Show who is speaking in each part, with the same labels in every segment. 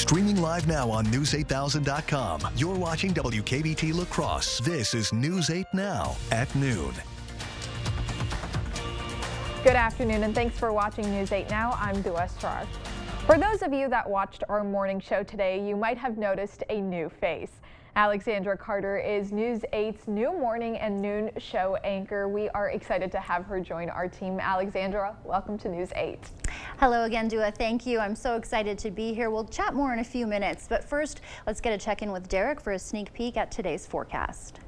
Speaker 1: Streaming live now on News8000.com. You're watching WKBT La Crosse. This is News 8 Now at noon.
Speaker 2: Good afternoon and thanks for watching News 8 Now. I'm Dua Strar. For those of you that watched our morning show today, you might have noticed a new face. Alexandra Carter is News 8's new morning and noon show anchor. We are excited to have her join our team. Alexandra, welcome to News 8.
Speaker 3: Hello again, Dua. Thank you. I'm so excited to be here. We'll chat more in a few minutes, but first, let's get a check-in with Derek for a sneak peek at today's forecast.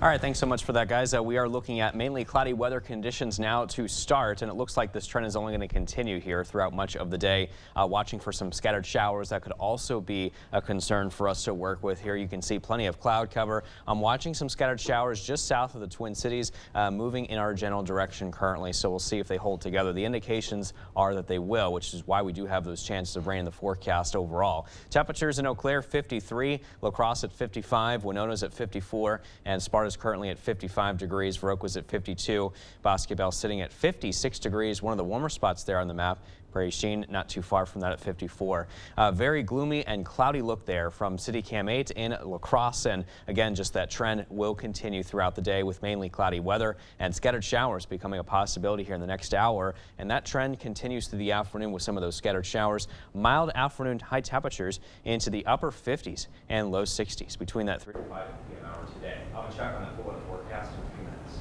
Speaker 4: All right, thanks so much for that, guys. We are looking at mainly cloudy weather conditions now to start, and it looks like this trend is only going to continue here throughout much of the day. Watching for some scattered showers that could also be a concern for us to work with here. You can see plenty of cloud cover. I'm watching some scattered showers just south of the Twin Cities, moving in our general direction currently, so we'll see if they hold together. The indications are that they will, which is why we do have those chances of rain in the forecast overall. Temperatures in Eau Claire 53, La Crosse at 55, Winona's at 54, and Sparta's currently at 55 degrees. Viroqua's at 52. Bosque Bell sitting at 56 degrees, one of the warmer spots there on the map. Prairie Sheen not too far from that at 54. Very gloomy and cloudy look there from City Cam 8 in La Crosse, and again, just that trend will continue throughout the day with mainly cloudy weather and scattered showers becoming a possibility here in the next hour, and that trend continues through the afternoon with some of those scattered showers. Mild afternoon high temperatures into the upper 50s and low 60s between that 3 to 5 p.m. hour today. I'll check on that full weather forecast in a few minutes.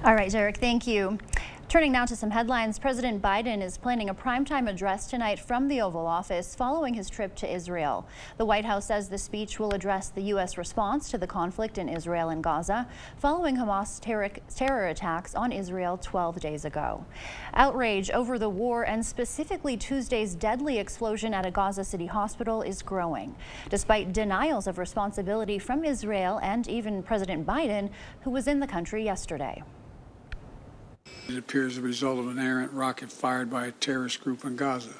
Speaker 3: All right, Derek, thank you. Turning now to some headlines, President Biden is planning a primetime address tonight from the Oval Office following his trip to Israel. The White House says the speech will address the U.S. response to the conflict in Israel and Gaza following Hamas terror attacks on Israel 12 days ago. Outrage over the war and specifically Tuesday's deadly explosion at a Gaza City hospital is growing, despite denials of responsibility from Israel and even President Biden, who was in the country yesterday.
Speaker 5: It appears the result of an errant rocket fired by a terrorist group in Gaza.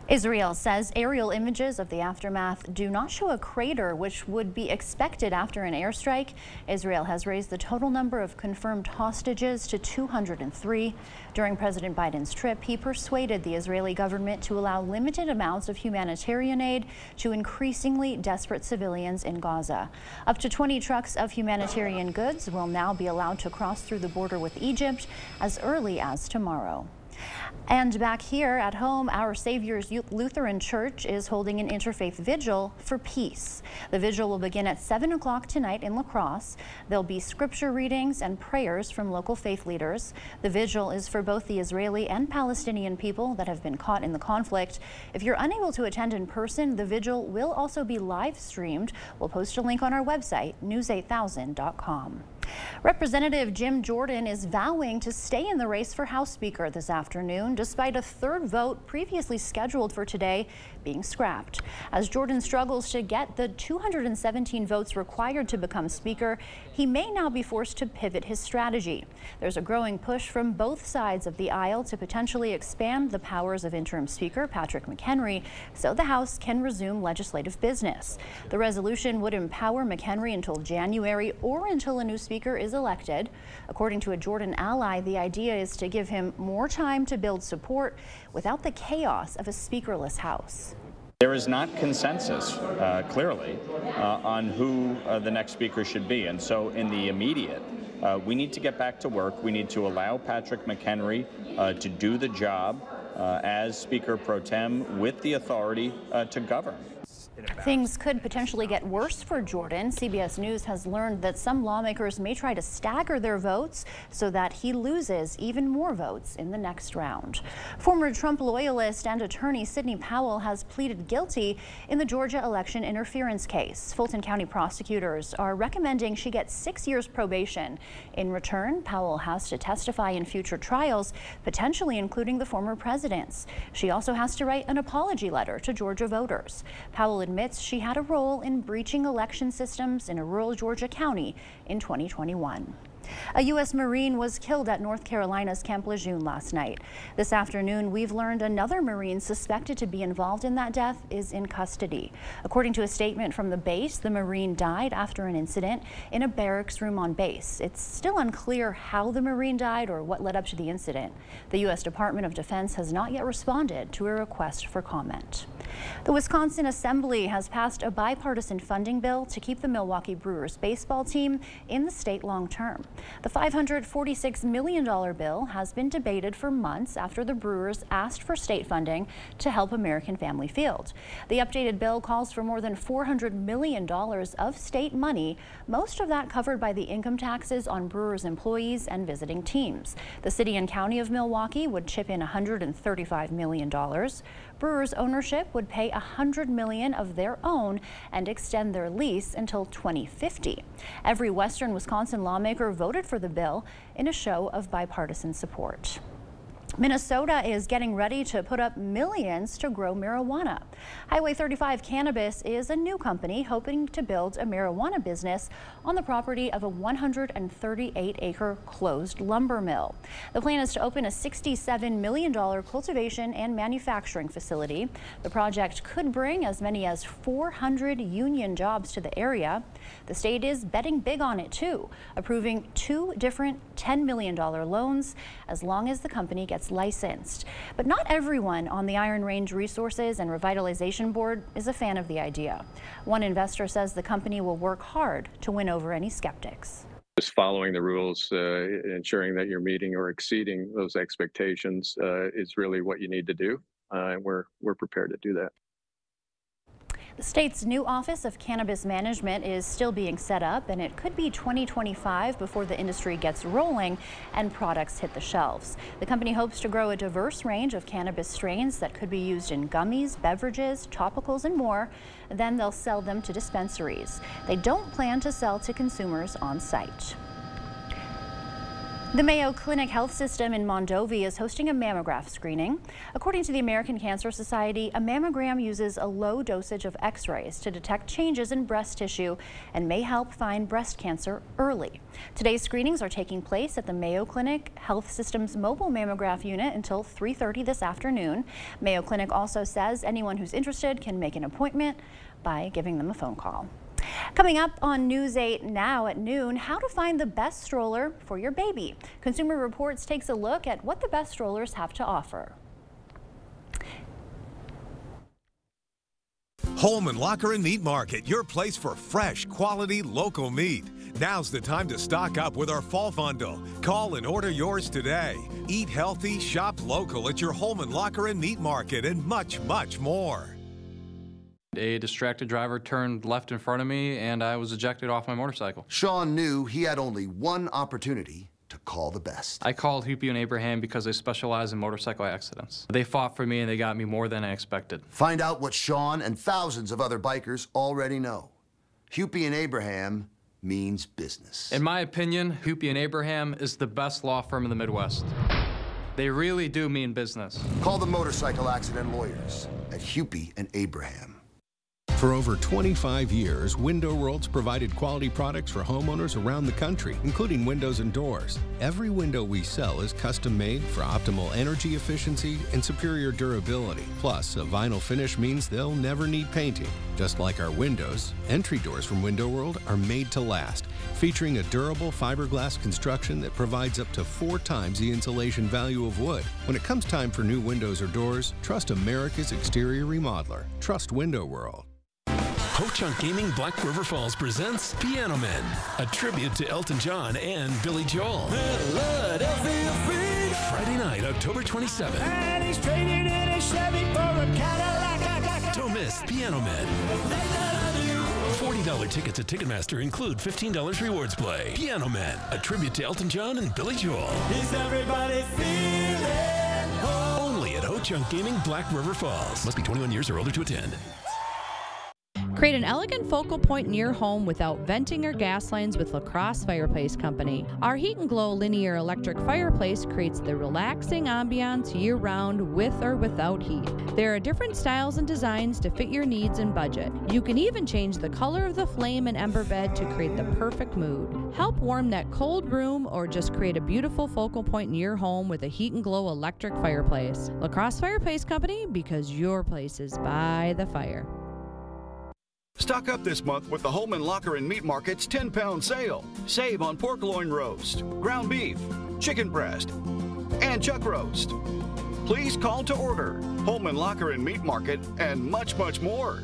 Speaker 3: Israel says aerial images of the aftermath do not show a crater, which would be expected after an airstrike. Israel has raised the total number of confirmed hostages to 203. During President Biden's trip, he persuaded the Israeli government to allow limited amounts of humanitarian aid to increasingly desperate civilians in Gaza. Up to 20 trucks of humanitarian goods will now be allowed to cross through the border with Egypt as early as tomorrow. And back here at home, Our Savior's Lutheran Church is holding an interfaith vigil for peace. The vigil will begin at 7 o'clock tonight in La Crosse. There'll be scripture readings and prayers from local faith leaders. The vigil is for both the Israeli and Palestinian people that have been caught in the conflict. If you're unable to attend in person, the vigil will also be live streamed. We'll post a link on our website, news8000.com. Representative Jim Jordan is vowing to stay in the race for House Speaker this afternoon, despite a third vote previously scheduled for today being scrapped. As Jordan struggles to get the 217 votes required to become Speaker, he may now be forced to pivot his strategy. There's a growing push from both sides of the aisle to potentially expand the powers of interim Speaker Patrick McHenry so the House can resume legislative business. The resolution would empower McHenry until January or until a new Speaker is elected. According to a Jordan ally, the idea is to give him more time to build support without the chaos of a speakerless House.
Speaker 6: There is not consensus, clearly, on who the next speaker should be. And so in the immediate, we need to get back to work. We need to allow Patrick McHenry to do the job as Speaker pro tem with the authority to govern.
Speaker 3: Things could potentially get worse for Jordan. CBS News has learned that some lawmakers may try to stagger their votes so that he loses even more votes in the next round. Former Trump loyalist and attorney Sidney Powell has pleaded guilty in the Georgia election interference case. Fulton County prosecutors are recommending she get 6 years probation. In return, Powell has to testify in future trials, potentially including the former president's. She also has to write an apology letter to Georgia voters. Powell admits she had a role in breaching election systems in a rural Georgia county in 2021. A U.S. Marine was killed at North Carolina's Camp Lejeune last night. This afternoon, we've learned another Marine suspected to be involved in that death is in custody. According to a statement from the base, the Marine died after an incident in a barracks room on base. It's still unclear how the Marine died or what led up to the incident. The U.S. Department of Defense has not yet responded to a request for comment. The Wisconsin Assembly has passed a bipartisan funding bill to keep the Milwaukee Brewers baseball team in the state long term. The $546 million bill has been debated for months after the Brewers asked for state funding to help American Family Field. The updated bill calls for more than $400 million of state money, most of that covered by the income taxes on Brewers employees and visiting teams. The city and county of Milwaukee would chip in $135 million. Brewers ownership would pay $100 million of their own and extend their lease until 2050. Every Western Wisconsin lawmaker voted for the bill in a show of bipartisan support. Minnesota is getting ready to put up millions to grow marijuana. Highway 35 Cannabis is a new company hoping to build a marijuana business on the property of a 138-acre closed lumber mill. The plan is to open a $67 million cultivation and manufacturing facility. The project could bring as many as 400 union jobs to the area. The state is betting big on it too, approving 2 different $10 million loans as long as the company gets licensed. But not everyone on the Iron Range Resources and Revitalization Board is a fan of the idea. One investor says the company will work hard to win over any skeptics.
Speaker 7: Just following the rules, ensuring that you're meeting or exceeding those expectations is really what you need to do. And we're prepared to do that.
Speaker 3: The state's new Office of Cannabis Management is still being set up, and it could be 2025 before the industry gets rolling and products hit the shelves. The company hopes to grow a diverse range of cannabis strains that could be used in gummies, beverages, topicals, and more. Then they'll sell them to dispensaries. They don't plan to sell to consumers on site. The Mayo Clinic Health System in Mondovi is hosting a mammograph screening. According to the American Cancer Society, a mammogram uses a low dosage of X-rays to detect changes in breast tissue and may help find breast cancer early. Today's screenings are taking place at the Mayo Clinic Health System's mobile mammograph unit until 3:30 this afternoon. Mayo Clinic also says anyone who's interested can make an appointment by giving them a phone call. Coming up on News 8 now at noon, how to find the best stroller for your baby. Consumer Reports takes a look at what the best strollers have to offer.
Speaker 8: Holman Locker and Meat Market, your place for fresh, quality, local meat. Now's the time to stock up with our fall bundle. Call and order yours today. Eat healthy, shop local at your Holman Locker and Meat Market, and much, much more.
Speaker 9: A distracted driver turned left in front of me, and I was ejected off my motorcycle.
Speaker 10: Sean knew he had only one opportunity to call the best.
Speaker 9: I called Hupy and Abraham because they specialize in motorcycle accidents. They fought for me, and they got me more than I expected.
Speaker 10: Find out what Sean and thousands of other bikers already know. Hupy and Abraham means business.
Speaker 9: In my opinion, Hupy and Abraham is the best law firm in the Midwest. They really do mean business.
Speaker 10: Call the motorcycle accident lawyers at Hupy and Abraham.
Speaker 11: For over 25 years, Window World's provided quality products for homeowners around the country, including windows and doors. Every window we sell is custom made for optimal energy efficiency and superior durability. Plus, a vinyl finish means they'll never need painting. Just like our windows, entry doors from Window World are made to last, featuring a durable fiberglass construction that provides up to 4 times the insulation value of wood. When it comes time for new windows or doors, trust America's exterior remodeler. Trust Window World.
Speaker 12: Ho-Chunk Gaming Black River Falls presents Piano Men, a tribute to Elton John and Billy Joel. Friday night, October 27th. And he's trading in a Chevy for a Cadillac. Don't miss Piano Men. $40 tickets at Ticketmaster include $15 rewards play. Piano Men, a tribute to Elton John and Billy Joel. Is everybody feeling home? Only at Ho-Chunk Gaming Black River Falls. Must be 21 years or older to attend.
Speaker 13: Create an elegant focal point in your home without venting or gas lines with LaCrosse Fireplace Company. Our Heat and Glow linear electric fireplace creates the relaxing ambiance year-round with or without heat. There are different styles and designs to fit your needs and budget. You can even change the color of the flame and ember bed to create the perfect mood. Help warm that cold room or just create a beautiful focal point in your home with a Heat and Glow electric fireplace. LaCrosse Fireplace Company, because your place is by the fire.
Speaker 14: Stock up this month with the Holman Locker and Meat Market's 10-pound sale. Save on pork loin roast, ground beef, chicken breast, and chuck roast. Please call to order. Holman Locker and Meat Market, and much, much more.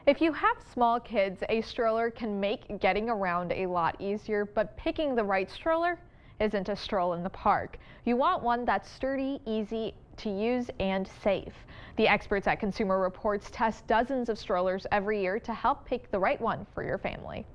Speaker 2: If you have small kids, a stroller can make getting around a lot easier, but picking the right stroller isn't a stroll in the park. You want one that's sturdy, easy to use, and safe. The experts at Consumer Reports test dozens of strollers every year to help pick the right one for your family.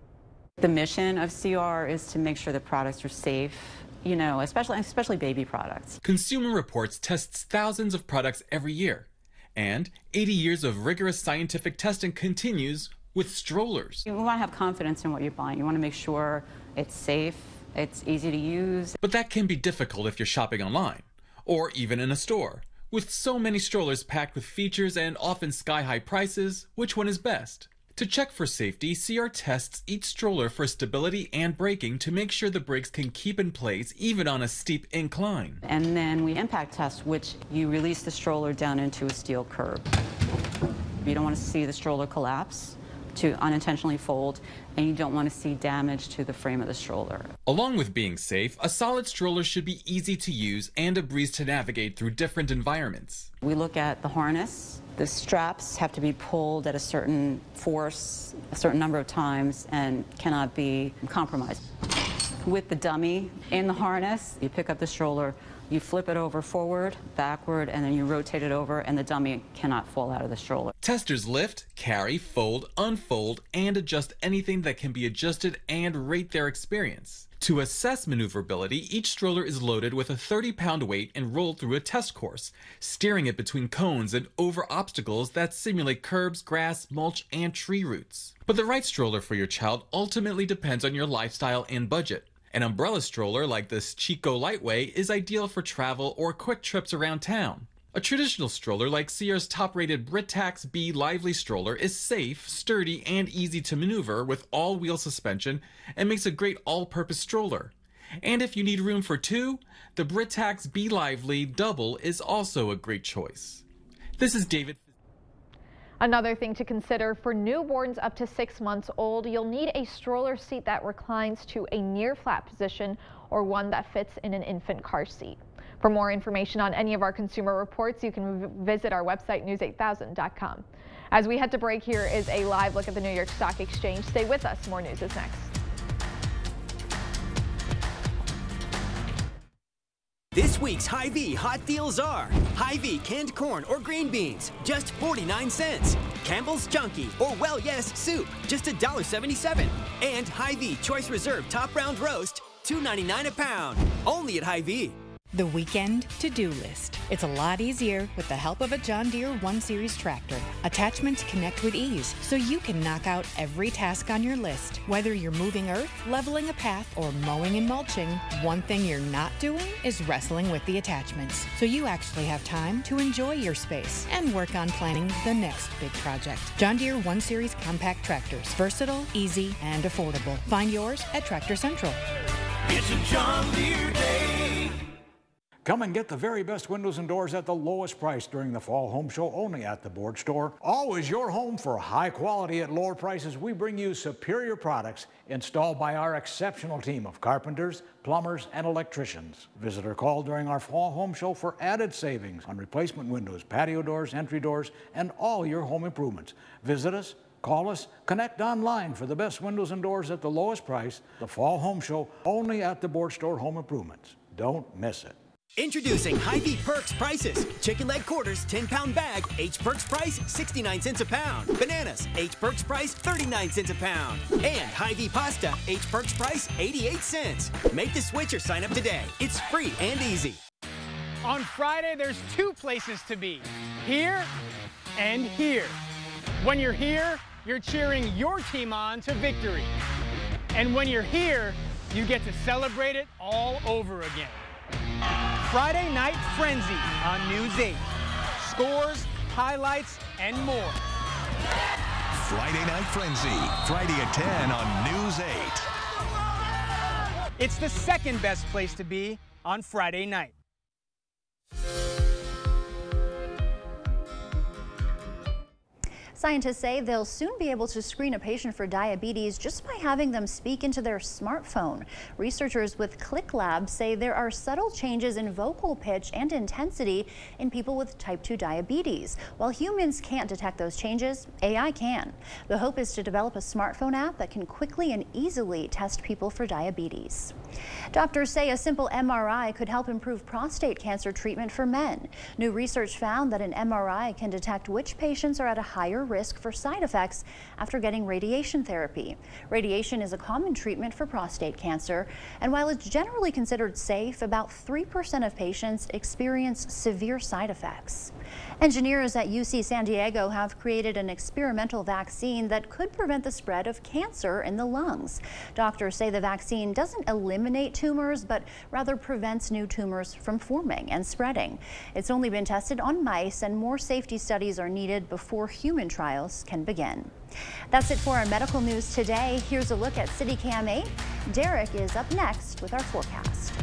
Speaker 15: The mission of CR is to make sure the products are safe, you know, especially baby products.
Speaker 16: Consumer Reports tests thousands of products every year, and 80 years of rigorous scientific testing continues with strollers.
Speaker 15: You want to have confidence in what you're buying. You want to make sure it's safe, it's easy to use.
Speaker 16: But that can be difficult if you're shopping online, or even in a store. With so many strollers packed with features and often sky-high prices, which one is best? To check for safety, CR tests each stroller for stability and braking to make sure the brakes can keep in place even on a steep incline.
Speaker 15: And then we impact test, which you release the stroller down into a steel curb. You don't want to see the stroller collapse, to unintentionally fold, and you don't want to see damage to the frame of the stroller.
Speaker 16: Along with being safe, a solid stroller should be easy to use and a breeze to navigate through different environments.
Speaker 15: We look at the harness. The straps have to be pulled at a certain force, a certain number of times, and cannot be compromised. With the dummy in the harness, you pick up the stroller, you flip it over forward, backward, and then you rotate it over, and the dummy cannot fall out of the stroller.
Speaker 16: Testers lift, carry, fold, unfold, and adjust anything that can be adjusted and rate their experience. To assess maneuverability, each stroller is loaded with a 30-pound weight and rolled through a test course, steering it between cones and over obstacles that simulate curbs, grass, mulch, and tree roots. But the right stroller for your child ultimately depends on your lifestyle and budget. An umbrella stroller like this Chico Lightway is ideal for travel or quick trips around town. A traditional stroller like CR's top-rated Britax B Lively stroller is safe, sturdy, and easy to maneuver with all-wheel suspension and makes a great all-purpose stroller. And if you need room for two, the Britax B Lively Double is also a great choice. This is David.
Speaker 2: Another thing to consider for newborns up to 6 months old, you'll need a stroller seat that reclines to a near flat position or one that fits in an infant car seat. For more information on any of our Consumer Reports, you can visit our website, news8000.com. As we head to break, here is a live look at the New York Stock Exchange. Stay with us. More news is next.
Speaker 17: This week's Hy-Vee hot deals are Hy-Vee canned corn or green beans, just 49 cents. Campbell's Chunky or Well Yes soup, just $1.77. And Hy-Vee Choice Reserve Top Round Roast, $2.99 a pound. Only at Hy-Vee.
Speaker 18: The weekend to-do list. It's a lot easier with the help of a John Deere 1 Series tractor. Attachments connect with ease, so you can knock out every task on your list. Whether you're moving earth, leveling a path, or mowing and mulching, one thing you're not doing is wrestling with the attachments. So you actually have time to enjoy your space and work on planning the next big project. John Deere 1 Series compact tractors. Versatile, easy, and affordable. Find yours at Tractor Central.
Speaker 19: It's a John Deere day.
Speaker 20: Come and get the very best windows and doors at the lowest price during the Fall Home Show, only at the Board Store. Always your home for high quality at lower prices. We bring you superior products installed by our exceptional team of carpenters, plumbers, and electricians. Visit or call during our Fall Home Show for added savings on replacement windows, patio doors, entry doors, and all your home improvements. Visit us, call us, connect online for the best windows and doors at the lowest price. The Fall Home Show, only at the Board Store Home Improvements. Don't miss it.
Speaker 17: Introducing Hy-Vee Perks prices. Chicken leg quarters, 10-pound bag, H Perks price, 69 cents a pound. Bananas, H Perks price, 39 cents a pound. And Hy-Vee pasta, H Perks price, 88 cents. Make the switch or sign up today. It's free and easy.
Speaker 21: On Friday, there's two places to be, here and here. When you're here, you're cheering your team on to victory. And when you're here, you get to celebrate it all over again. Friday Night Frenzy on News 8. Scores, highlights, and more.
Speaker 1: Friday Night Frenzy, Friday at 10 on News 8.
Speaker 21: It's the second best place to be on Friday night.
Speaker 3: Scientists say they'll soon be able to screen a patient for diabetes just by having them speak into their smartphone. Researchers with Click Lab say there are subtle changes in vocal pitch and intensity in people with type 2 diabetes. While humans can't detect those changes, AI can. The hope is to develop a smartphone app that can quickly and easily test people for diabetes. Doctors say a simple MRI could help improve prostate cancer treatment for men. New research found that an MRI can detect which patients are at a higher risk for side effects after getting radiation therapy. Radiation is a common treatment for prostate cancer, and while it's generally considered safe, about 3% of patients experience severe side effects. Engineers at UC San Diego have created an experimental vaccine that could prevent the spread of cancer in the lungs. Doctors say the vaccine doesn't eliminate tumors, but rather prevents new tumors from forming and spreading. It's only been tested on mice, and more safety studies are needed before human trials can begin. That's it for our medical news today. Here's a look at CityCam 8. Derek is up next with our forecast.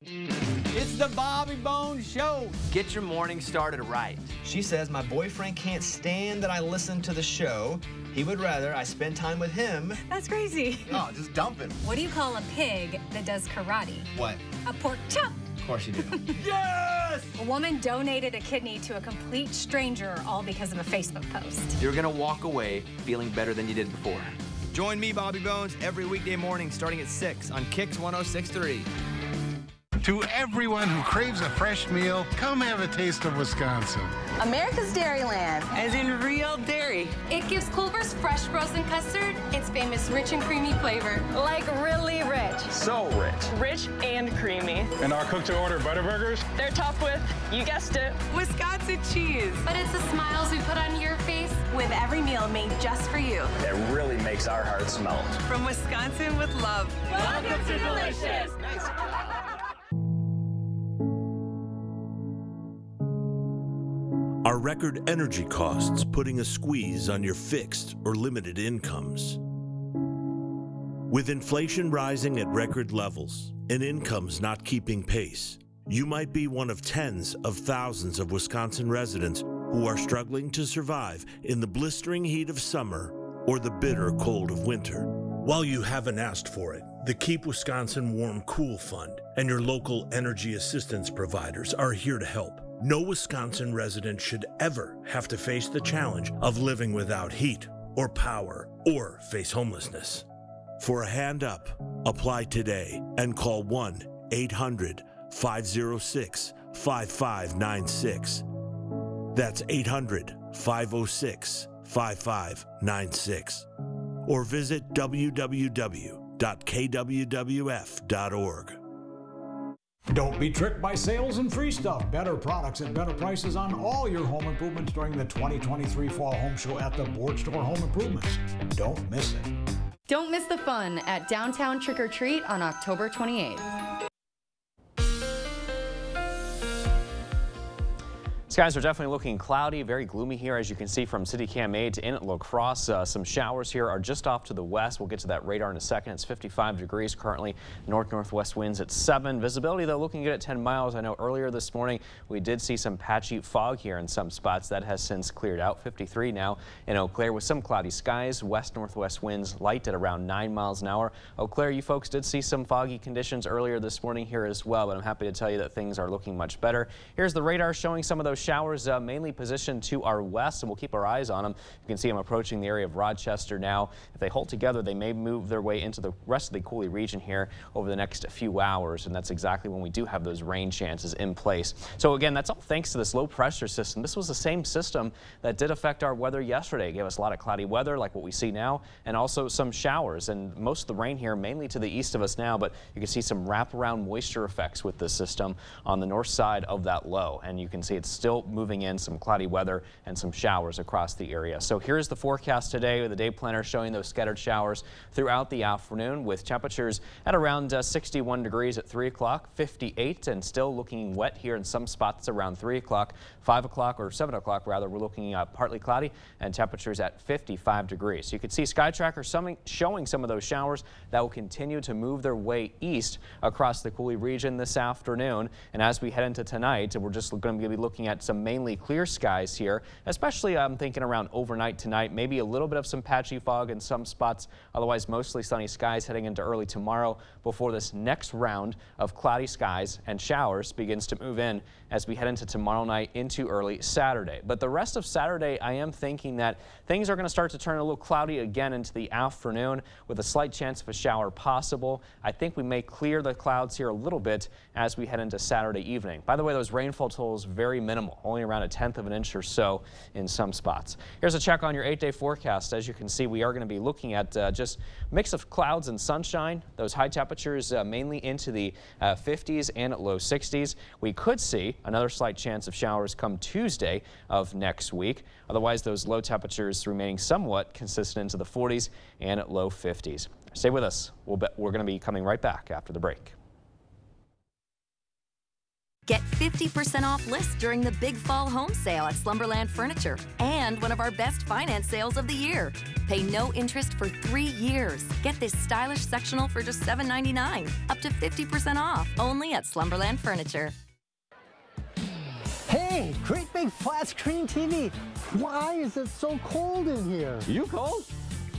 Speaker 22: It's the Bobby Bones Show. Get your morning started right.
Speaker 23: She says my boyfriend can't stand that I listen to the show. He would rather I spend time with him.
Speaker 24: That's crazy.
Speaker 23: Oh, just dump him.
Speaker 24: What do you call a pig that does karate?
Speaker 23: What?
Speaker 24: A pork chop.
Speaker 23: Of course you do.
Speaker 22: Yes!
Speaker 24: A woman donated a kidney to a complete stranger, all because of a Facebook post.
Speaker 23: You're gonna walk away feeling better than you did before. Join me, Bobby Bones, every weekday morning starting at 6 on Kicks 106.3.
Speaker 25: To everyone who craves a fresh meal, come have a taste of Wisconsin.
Speaker 26: America's Dairyland.
Speaker 27: As in real dairy.
Speaker 26: It gives Culver's fresh frozen custard its famous rich and creamy flavor. Like really rich.
Speaker 28: So rich.
Speaker 27: Rich and creamy.
Speaker 25: And our cook-to-order Butterburgers?
Speaker 27: They're topped with, you guessed it, Wisconsin cheese.
Speaker 26: But it's the smiles we put on your face with every meal made just for you.
Speaker 28: That really makes our hearts melt.
Speaker 27: From Wisconsin with love.
Speaker 26: Welcome to Delicious.
Speaker 23: Nice.
Speaker 29: Are record energy costs putting a squeeze on your fixed or limited incomes? With inflation rising at record levels and incomes not keeping pace, you might be one of tens of thousands of Wisconsin residents who are struggling to survive in the blistering heat of summer or the bitter cold of winter. While you haven't asked for it, the Keep Wisconsin Warm Cool Fund and your local energy assistance providers are here to help. No Wisconsin resident should ever have to face the challenge of living without heat or power or face homelessness. For a hand up, apply today and call 1-800-506-5596. That's 800-506-5596. Or visit www.kwwf.org.
Speaker 20: Don't be tricked by sales and free stuff. Better products at better prices on all your home improvements during the 2023 Fall Home Show at the Board Store Home Improvements. Don't miss it.
Speaker 30: Don't miss the fun at Downtown Trick or Treat on October 28th.
Speaker 4: Skies are definitely looking cloudy, very gloomy here, as you can see from CityCam 8 in La Crosse. Some showers here are just off to the west. We'll get to that radar in a second. It's 55 degrees currently. North-northwest winds at 7. Visibility, though, looking good at 10 miles. I know earlier this morning we did see some patchy fog here in some spots. That has since cleared out. 53 now in Eau Claire with some cloudy skies. West-northwest winds light at around 9 miles an hour. Eau Claire, you folks did see some foggy conditions earlier this morning here as well, but I'm happy to tell you that things are looking much better. Here's the radar showing some of those showers mainly positioned to our west, and we'll keep our eyes on them. You can see them approaching the area of Rochester now. If they hold together, they may move their way into the rest of the Cooley region here over the next few hours, and that's exactly when we do have those rain chances in place. So again, that's all thanks to this low pressure system. This was the same system that did affect our weather yesterday. It gave us a lot of cloudy weather like what we see now, and also some showers, and most of the rain here mainly to the east of us now, but you can see some wraparound moisture effects with this system on the north side of that low, and you can see it's still moving in some cloudy weather and some showers across the area. So here's the forecast today with the day planner showing those scattered showers throughout the afternoon with temperatures at around 61 degrees at 3 o'clock, 58, and still looking wet here in some spots around 3 o'clock, 5 o'clock or 7 o'clock rather. We're looking partly cloudy and temperatures at 55 degrees. So you can see Sky Tracker showing some of those showers that will continue to move their way east across the Cooley region this afternoon. And as we head into tonight, we're just going to be looking at some mainly clear skies here, especially I'm thinking around overnight tonight, maybe a little bit of some patchy fog in some spots, otherwise mostly sunny skies heading into early tomorrow before this next round of cloudy skies and showers begins to move in as we head into tomorrow night into early Saturday. But the rest of Saturday, I am thinking that things are going to start to turn a little cloudy again into the afternoon with a slight chance of a shower possible. I think we may clear the clouds here a little bit as we head into Saturday evening. By the way, those rainfall totals very minimal, only around 1/10 of an inch or so in some spots. Here's a check on your 8-day forecast. As you can see, we are going to be looking at just mix of clouds and sunshine. Those high temperatures mainly into the 50s and low 60s. We could see another slight chance of showers come Tuesday of next week. Otherwise, those low temperatures remaining somewhat consistent into the 40s and low 50s. Stay with us. We're going to be coming right back after the break.
Speaker 5: Get 50% off lists during the Big Fall Home Sale at Slumberland Furniture and one of our best finance sales of the year. Pay no interest for 3 years. Get this stylish sectional for just $7.99, up to 50% off, only at Slumberland Furniture.
Speaker 6: Hey, great big flat screen TV. Why is it so cold in here?
Speaker 7: You cold?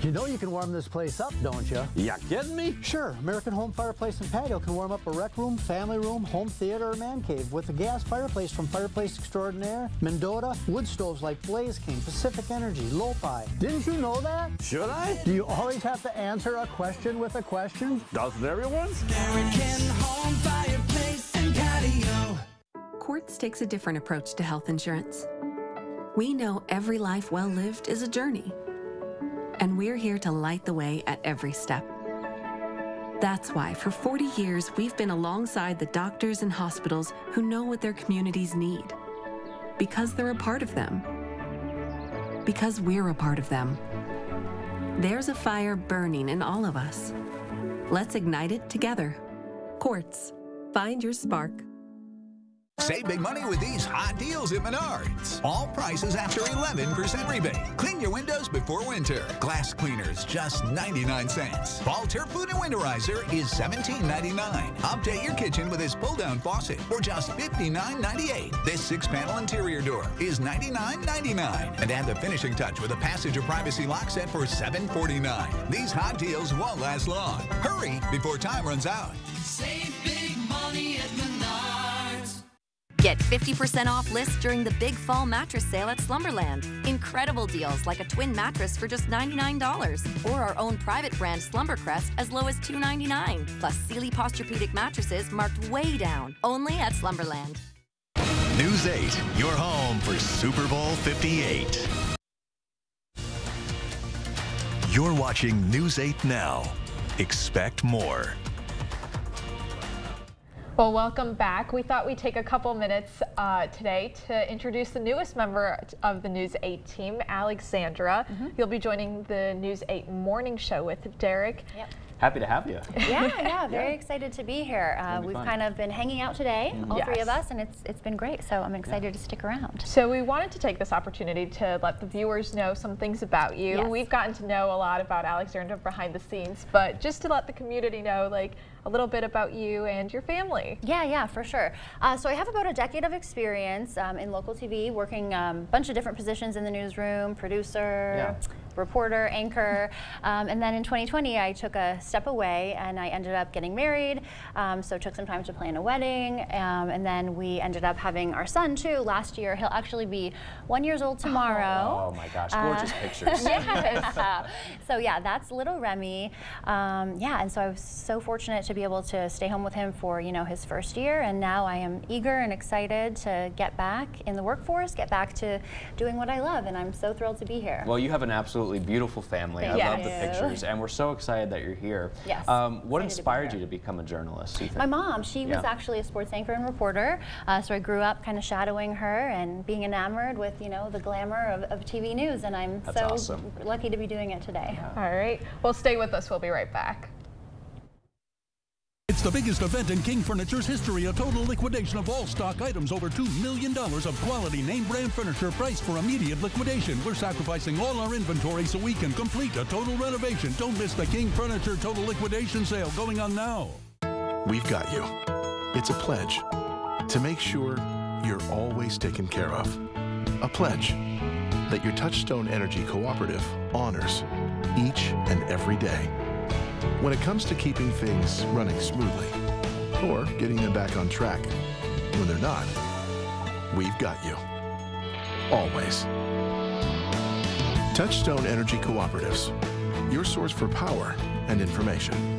Speaker 6: You know you can warm this place up, don't you?
Speaker 7: You kidding me?
Speaker 6: Sure. American Home Fireplace and Patio can warm up a rec room, family room, home theater, or man cave with a gas fireplace from Fireplace Extraordinaire, Mendota, wood stoves like Blaze King, Pacific Energy, Lopi. Didn't you know that?
Speaker 7: Should I?
Speaker 6: Do you always have to answer a question with a question?
Speaker 7: Doesn't everyone?
Speaker 19: American Home Fireplace and Patio.
Speaker 8: Quartz takes a different approach to health insurance. We know every life well lived is a journey, and we're here to light the way at every step. That's why for 40 years we've been alongside the doctors and hospitals who know what their communities need. Because they're a part of them. Because we're a part of them. There's a fire burning in all of us. Let's ignite it together. Quartz. Find your spark.
Speaker 9: Save big money with these hot deals at Menards. All prices after 11% rebate. Clean your windows before winter. Glass cleaners, just 99 cents. Ball turf food and winterizer is $17.99. Update your kitchen with this pull-down faucet for just $59.98. This 6-panel interior door is $99.99. And add the finishing touch with a passenger privacy lock set for $749. These hot deals won't last long. Hurry before time runs out.
Speaker 19: Save big money at Menards.
Speaker 5: Get 50% off lists during the Big Fall Mattress Sale at Slumberland. Incredible deals like a twin mattress for just $99, or our own private brand Slumbercrest as low as $299, plus Sealy Posturepedic mattresses marked way down, only at Slumberland.
Speaker 1: News 8, your home for Super Bowl 58. You're watching News 8 now. Expect more.
Speaker 2: Well, welcome back. We thought we'd take a couple minutes today to introduce the newest member of the News 8 team, Alexandra. You'll be joining the News 8 morning show with Derek.
Speaker 3: Yep.
Speaker 4: Happy to have you.
Speaker 3: Yeah, very excited to be here. We've
Speaker 4: fun.
Speaker 3: kind of been hanging out today, all three of
Speaker 2: Yes.
Speaker 3: us, and it's been great, so I'm excited to stick around.
Speaker 2: So we wanted to take this opportunity to let the viewers know some things about you.
Speaker 3: Yes.
Speaker 2: We've gotten to know a lot about Alexandra behind the scenes, but just to let the community know, like, a little bit about you and your family.
Speaker 3: Yeah, for sure. So I have about a decade of experience in local TV, working a bunch of different positions in the newsroom, producer, reporter, anchor, and then in 2020 I took a step away and I ended up getting married, so took some time to plan a wedding, and then we ended up having our son too last year. He'll actually be 1 year old tomorrow.
Speaker 4: Oh my gosh, gorgeous pictures.
Speaker 3: Yes. So yeah, that's little Remy. Yeah, and so I was so fortunate to be able to stay home with him for, you know, his first year, and now I am eager and excited to get back in the workforce, get back to doing what I love, and I'm so thrilled to be here.
Speaker 4: Well, you have an absolutely beautiful family. I love the pictures, and we're so excited that you're here.
Speaker 3: Yes.
Speaker 4: What inspired you to become a journalist, do you think?
Speaker 3: My mom, she was actually a sports anchor and reporter, so I grew up kind of shadowing her and being enamored with, you know, the glamour of TV news, and I'm so lucky to be doing it today.
Speaker 2: All right. Well, stay with us. We'll be right back.
Speaker 7: It's the biggest event in King Furniture's history, a total liquidation of all stock items, over $2 million of quality name brand furniture priced for immediate liquidation. We're sacrificing all our inventory so we can complete a total renovation. Don't miss the King Furniture total liquidation sale going on now.
Speaker 10: We've got you. It's a pledge to make sure you're always taken care of. A pledge that your Touchstone Energy Cooperative honors each and every day. When it comes to keeping things running smoothly or getting them back on track when they're not, we've got you. Always. Touchstone Energy Cooperatives, your source for power and information.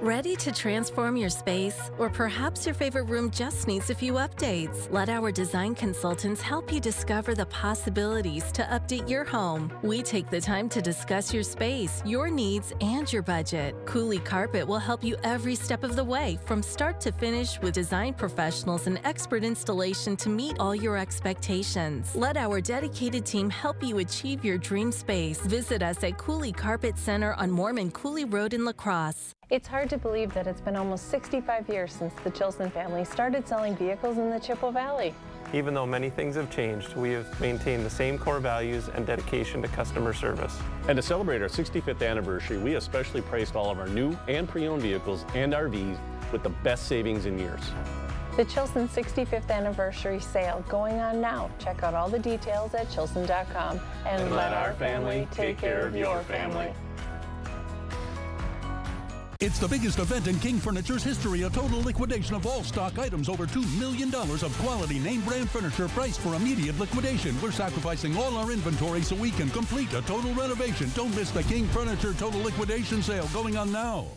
Speaker 11: Ready to transform your space? Or perhaps your favorite room just needs a few updates? Let our design consultants help you discover the possibilities to update your home. We take the time to discuss your space, your needs, and your budget. Cooley Carpet will help you every step of the way, from start to finish, with design professionals and expert installation to meet all your expectations. Let our dedicated team help you achieve your dream space. Visit us at Cooley Carpet Center on Mormon Cooley Road in La Crosse.
Speaker 12: It's hard to believe that it's been almost 65 years since the Chilson family started selling vehicles in the Chippewa Valley.
Speaker 13: Even though many things have changed, we have maintained the same core values and dedication to customer service.
Speaker 14: And to celebrate our 65th anniversary, we especially priced all of our new and pre-owned vehicles and RVs with the best savings in years.
Speaker 12: The Chilson 65th anniversary sale going on now. Check out all the details at chilson.com
Speaker 13: and let our family take care of your family.
Speaker 7: It's the biggest event in King Furniture's history, a total liquidation of all stock items, over $2 million of quality name brand furniture priced for immediate liquidation. We're sacrificing all our inventory so we can complete a total renovation. Don't miss the King Furniture total liquidation sale going on now.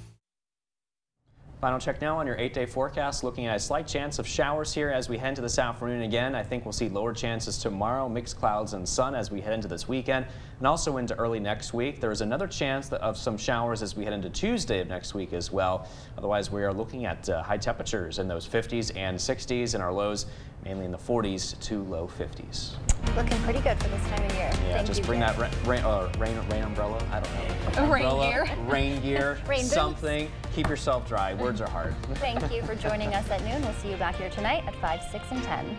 Speaker 4: Final check now on your 8-day forecast, looking at a slight chance of showers here as we head into this afternoon again. I think we'll see lower chances tomorrow, mixed clouds and sun as we head into this weekend, and also into early next week. There is another chance of some showers as we head into Tuesday of next week as well. Otherwise, we are looking at high temperatures in those 50s and 60s, and our lows mainly in the 40s to low 50s.
Speaker 3: Looking pretty good for this time of year.
Speaker 4: Yeah, just bring that rain umbrella. I don't know. Umbrella, rain gear,
Speaker 3: rain
Speaker 4: something. Keep yourself dry. Words are hard.
Speaker 3: Thank you for joining us at noon. We'll see you back here tonight at 5, 6, and 10.